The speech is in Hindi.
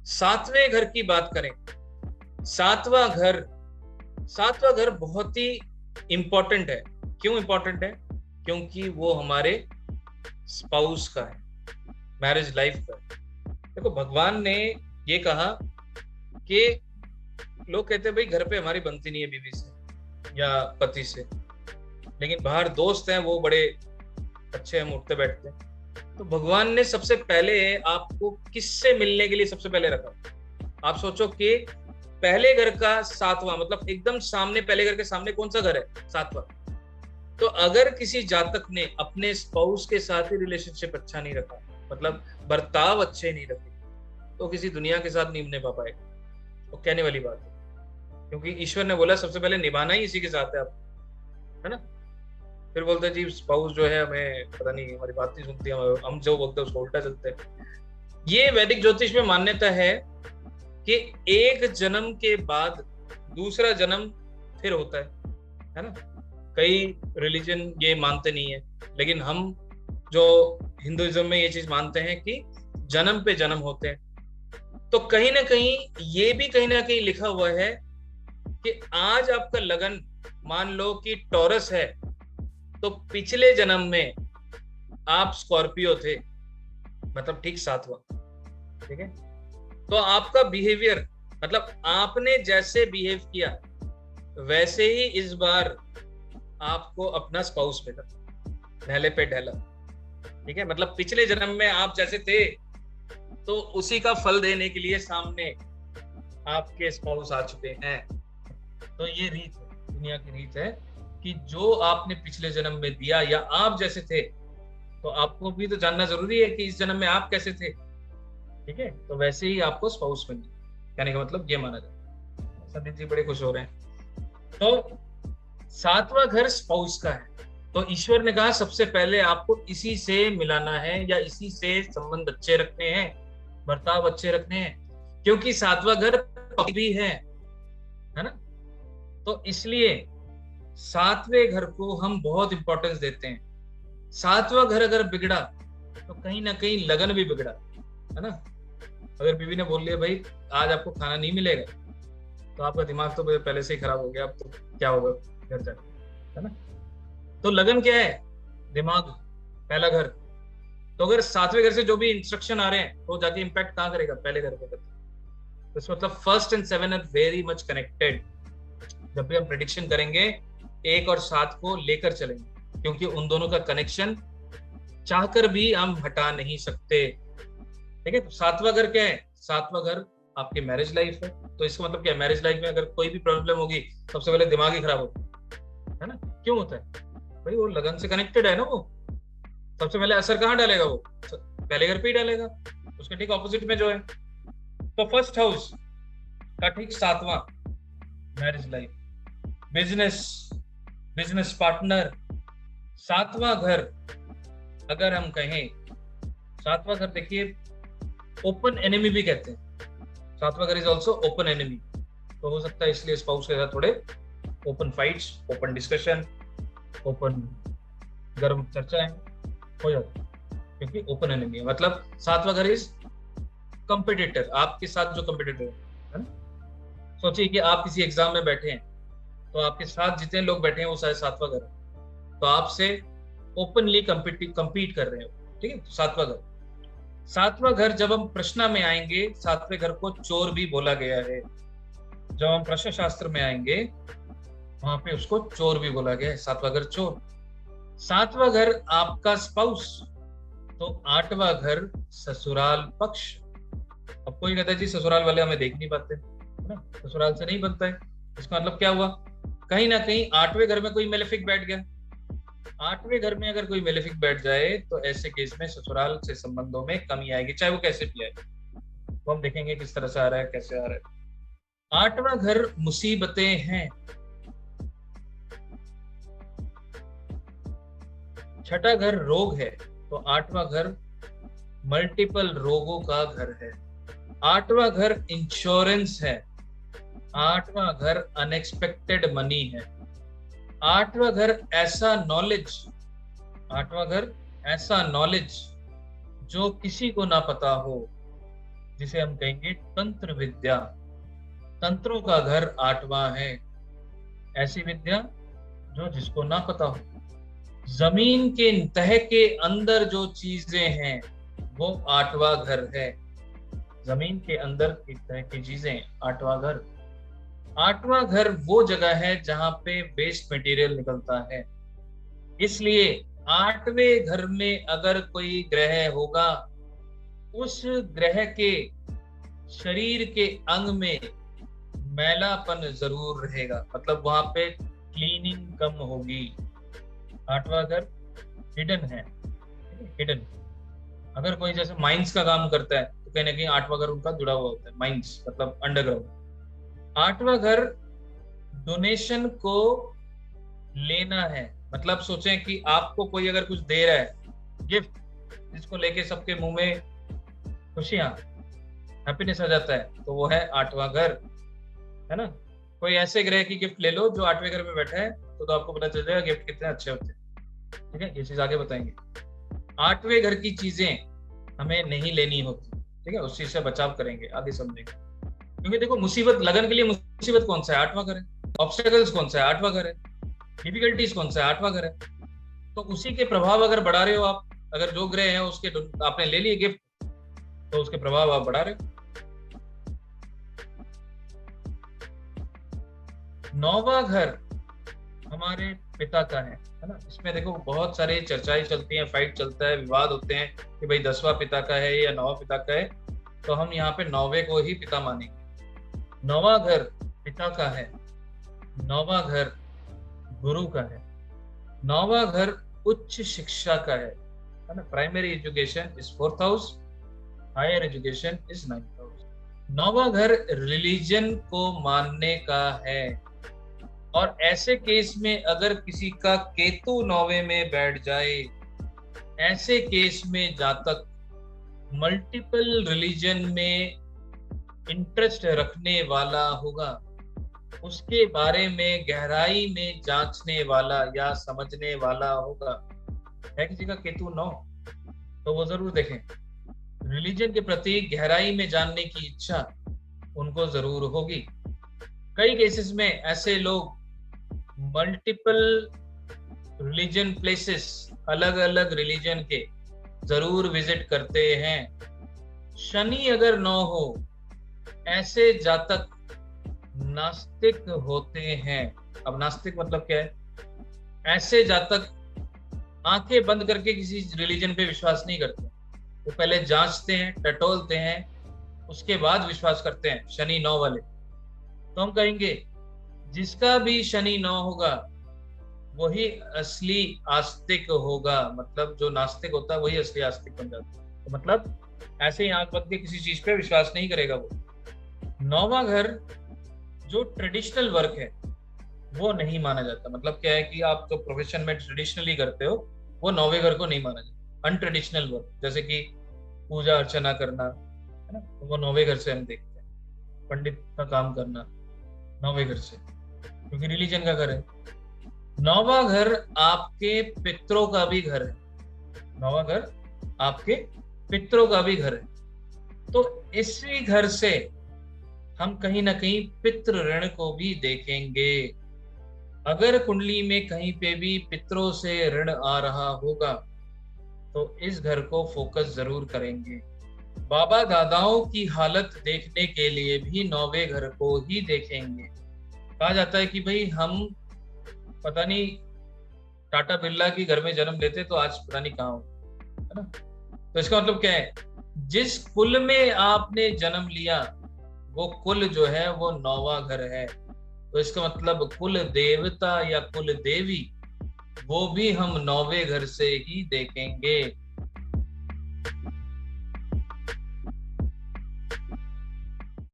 सातवें घर की बात करें, सातवां घर, सातवां घर बहुत ही इंपॉर्टेंट है। क्यों इंपॉर्टेंट है? क्योंकि वो हमारे स्पाउस का है, मैरिज लाइफ का है। देखो, भगवान ने ये कहा कि लोग कहते हैं भाई घर पे हमारी बनती नहीं है बीवी से या पति से, लेकिन बाहर दोस्त हैं वो बड़े अच्छे हम उठते बैठते हैं। तो भगवान ने सबसे पहले आपको किससे मिलने के लिए सबसे पहले रखा? आप सोचो कि पहले घर का सातवां, मतलब एकदम सामने, पहले घर के सामने कौन सा घर है? सातवां। तो अगर किसी जातक ने अपने स्पाउस के साथ ही रिलेशनशिप अच्छा नहीं रखा, मतलब बर्ताव अच्छे नहीं रखे, तो किसी दुनिया के साथ नहीं निभा पाएगा। तो कहने वाली बात है, क्योंकि ईश्वर ने बोला सबसे पहले निभाना ही इसी के साथ है, आप, है ना। फिर बोलते हैं जी स्पाउस जो है हमें पता नहीं, हमारी बात नहीं सुनती, हम जो बोलते हैं उसको उल्टा चलते हैं। ये वैदिक ज्योतिष में मान्यता है कि एक जन्म के बाद दूसरा जन्म फिर होता है ना। कई रिलीजन ये मानते नहीं है, लेकिन हम जो हिंदुइज्म में ये चीज मानते हैं कि जन्म पे जन्म होते हैं। तो कहीं ना कहीं ये भी कहीं ना कहीं लिखा हुआ है कि आज आपका लगन मान लो कि टॉरस है, तो पिछले जन्म में आप स्कॉर्पियो थे, मतलब ठीक सातवां, ठीक है। तो आपका बिहेवियर, मतलब आपने जैसे बिहेव किया वैसे ही इस बार आपको अपना स्पाउस मिला, ढहले पे ढहला, ठीक है। मतलब पिछले जन्म में आप जैसे थे तो उसी का फल देने के लिए सामने आपके स्पाउस आ चुके हैं। तो ये रीत है, दुनिया की रीत है कि जो आपने पिछले जन्म में दिया या आप जैसे थे, तो आपको भी तो जानना जरूरी है कि इस जन्म में आप कैसे थे, ठीक है। तो वैसे ही आपको स्पाउस मिले, कहने का मतलब ये माना जाता है। संदीप जी बड़े खुश हो रहे हैं। तो सातवां घर स्पाउस का है, तो ईश्वर ने कहा सबसे पहले आपको इसी से मिलाना है या इसी से संबंध अच्छे रखने हैं, बर्ताव अच्छे रखने हैं, क्योंकि सातवां घर भी है ना। तो इसलिए सातवें घर को हम बहुत इंपॉर्टेंस देते हैं। सातवां घर अगर बिगड़ा तो कहीं ना कहीं लगन भी बिगड़ा, है ना। अगर बीवी ने बोल लिया भाई आज आपको खाना नहीं मिलेगा, तो आपका दिमाग तो पहले से ही खराब हो गया, अब तो क्या होगा घर जाके, है ना। तो लगन क्या है? दिमाग, पहला घर। तो अगर सातवें घर से जो भी इंस्ट्रक्शन आ रहे हैं तो जाके इम्पैक्ट कहाँ करेगा? पहले घर पे करता। तो इसका मतलब first and seven are very much connected. जब भी हम प्रेडिक्शन करेंगे 1 और 7 को लेकर चलेंगे, क्योंकि उन दोनों का कनेक्शन चाहकर भी हम हटा नहीं सकते, ठीक है। तो सातवां घर क्या है? सातवां घर आपकी मैरिज लाइफ है। तो इसका मतलब क्या है? मैरिज लाइफ में अगर कोई भी प्रॉब्लम होगी सबसे पहले दिमाग ही खराब होता है ना। क्यों होता है भाई? वो लगन से कनेक्टेड है ना। वो सबसे पहले असर कहाँ डालेगा? वो पहले घर पे ही डालेगा, उसके ठीक ऑपोजिट में जो है। तो फर्स्ट हाउस का ठीक सातवां, marriage life, business, business partner. सातवां घर अगर हम कहें, सातवां घर देखिए ओपन एनिमी भी कहते हैं। सातवां घर इज ऑल्सो ओपन एनिमी। तो हो सकता है इसलिए स्पाउस के साथ थोड़े open fights, open discussion, open गर्म चर्चाएं हो जाती है, क्योंकि ओपन एनिमी है। मतलब सातवां घर इज कंपिटिटर, आपके साथ जो कंपिटिटर है ना। सोचिए कि आप किसी एग्जाम में बैठे हैं, तो आपके साथ जितने लोग बैठे हैं वो सारे सातवां घर है, तो आपसे ओपनली compete कर रहे हो, ठीक है। तो सातवां घर, सातवां घर जब हम प्रश्न में आएंगे, सातवें घर को चोर भी बोला गया है। जब हम प्रश्न शास्त्र में आएंगे वहां पे उसको चोर भी बोला गया है, सातवां घर चोर। सातवां घर आपका स्पाउस, तो आठवां घर ससुराल पक्ष। अब कोई कहता है जी ससुराल वाले हमें देख नहीं पाते, है ना, ससुराल से नहीं बनता है। इसका मतलब क्या हुआ? कहीं ना कहीं आठवें घर में कोई मेलेफिक बैठ गया। आठवें घर में अगर कोई मेलेफिक बैठ जाए तो ऐसे केस में ससुराल से संबंधों में कमी आएगी, चाहे वो कैसे भी आए। वो हम देखेंगे किस तरह से आ रहा है, कैसे आ रहा है। आठवां घर मुसीबतें हैं। छठा घर रोग है, तो आठवां घर मल्टीपल रोगों का घर है। आठवां घर इंश्योरेंस है। आठवां घर अनएक्सपेक्टेड मनी है। आठवां घर ऐसा नॉलेज, आठवां घर ऐसा नॉलेज जो किसी को ना पता हो, जिसे हम कहेंगे तंत्र विद्या। तंत्रों का घर 8वां है, ऐसी विद्या जो जिसको ना पता हो। जमीन के तह के अंदर जो चीजें हैं वो 8वां घर है। जमीन के अंदर की तह की चीजें 8वां घर। 8वां घर वो जगह है जहां पे वेस्ट मटेरियल निकलता है। इसलिए 8वें घर में अगर कोई ग्रह होगा, उस ग्रह के शरीर के अंग में मैलापन जरूर रहेगा, मतलब वहां पे क्लीनिंग कम होगी। 8वां घर हिडन है, हिडन। अगर कोई जैसे माइंस का काम करता है तो कहीं ना कहीं 8वां घर उनका जुड़ा हुआ होता है, माइंस मतलब अंडरग्राउंड। 8वां घर डोनेशन को लेना है, मतलब सोचें कि आपको कोई अगर कुछ दे रहा है गिफ्ट, जिसको लेके सबके मुंह में खुशियां, हैप्पीनेस आ जाता है, तो वो है 8वां घर, है ना। कोई ऐसे ग्रह की गिफ्ट ले लो जो 8वें घर में बैठा है, तो आपको पता चल जाएगा गिफ्ट कितने अच्छे होते हैं। ठीक है, ये चीज आगे बताएंगे। 8वें घर की चीजें हमें नहीं लेनी होती, ठीक है, उस चीज से बचाव करेंगे, आगे समझेंगे। क्योंकि देखो, मुसीबत, लगन के लिए मुसीबत कौन सा है? 8वां घर है। ऑब्स्टेकल्स कौन सा है? 8वां घर है। डिफिकल्टीज कौन सा है? 8वां घर है। तो उसी के प्रभाव अगर बढ़ा रहे हो आप, अगर जो ग्रह है उसके आपने ले लिए गिफ्ट, तो उसके प्रभाव आप बढ़ा रहे हो। 9वां घर हमारे पिता का है ना। इसमें देखो बहुत सारे चर्चाएं चलती हैं, फाइट चलता है, विवाद होते हैं कि भाई 10वां पिता का है या 9वां पिता का है। तो हम यहाँ पे 9वें को ही पिता मानेंगे। 9वां घर पिता का है। 9वां घर गुरु का है। 9वां घर उच्च शिक्षा का है ना। Primary education is 4th house, higher education is 9th house. 9वां घर रिलीजन को मानने का है। और ऐसे केस में अगर किसी का केतु 9वें में बैठ जाए, ऐसे केस में जातक मल्टीपल रिलीजन में इंटरेस्ट रखने वाला होगा, उसके बारे में गहराई में जांचने वाला या समझने वाला होगा। है किसी का केतु 9, तो वो जरूर देखें। रिलीजन के प्रति गहराई में जानने की इच्छा उनको जरूर होगी। कई केसेस में ऐसे लोग मल्टीपल रिलीजन प्लेसेस, अलग अलग रिलीजन के जरूर विजिट करते हैं। शनि अगर 9 हो, ऐसे जातक नास्तिक होते हैं। अब नास्तिक मतलब क्या है? ऐसे जातक आंखें बंद करके किसी रिलीजन पे विश्वास नहीं करते, वो पहले जांचते हैं, टटोलते हैं, उसके बाद विश्वास करते हैं। शनि 9 वाले, तो हम कहेंगे जिसका भी शनि 9 होगा वही असली आस्तिक होगा। मतलब जो नास्तिक होता है वही असली आस्तिक बन जाता है। तो मतलब ऐसे ही आंख बंद के किसी चीज पे विश्वास नहीं करेगा वो। 9वां घर जो ट्रेडिशनल वर्क है वो नहीं माना जाता। मतलब क्या है कि आप जो प्रोफेशन में ट्रेडिशनली करते हो, वो 9वें घर को नहीं माना जाता। अनट्रेडिशनल वर्क जैसे कि पूजा अर्चना करना, है ना, तो वो 9वें घर से हम देखते हैं। पंडित का काम करना 9वें घर से, क्योंकि रिलीजन का घर है। 9वां घर आपके पितरों का भी घर है। 9वां घर आपके पितरों का भी घर है। तो इसी घर से हम कहीं ना कहीं पितृ ऋण को भी देखेंगे। अगर कुंडली में कहीं पे भी पितरों से ऋण आ रहा होगा तो इस घर को फोकस जरूर करेंगे। बाबा दादाओं की हालत देखने के लिए भी 9वें घर को ही देखेंगे। कहा जाता है कि भाई हम पता नहीं टाटा बिरला की घर में जन्म लेते तो आज पता नहीं कहाँ हो, है ना। तो इसका मतलब क्या है? जिस कुल में आपने जन्म लिया वो कुल जो है वो 9वां घर है। तो इसका मतलब कुल देवता या कुल देवी वो भी हम 9वें घर से ही देखेंगे।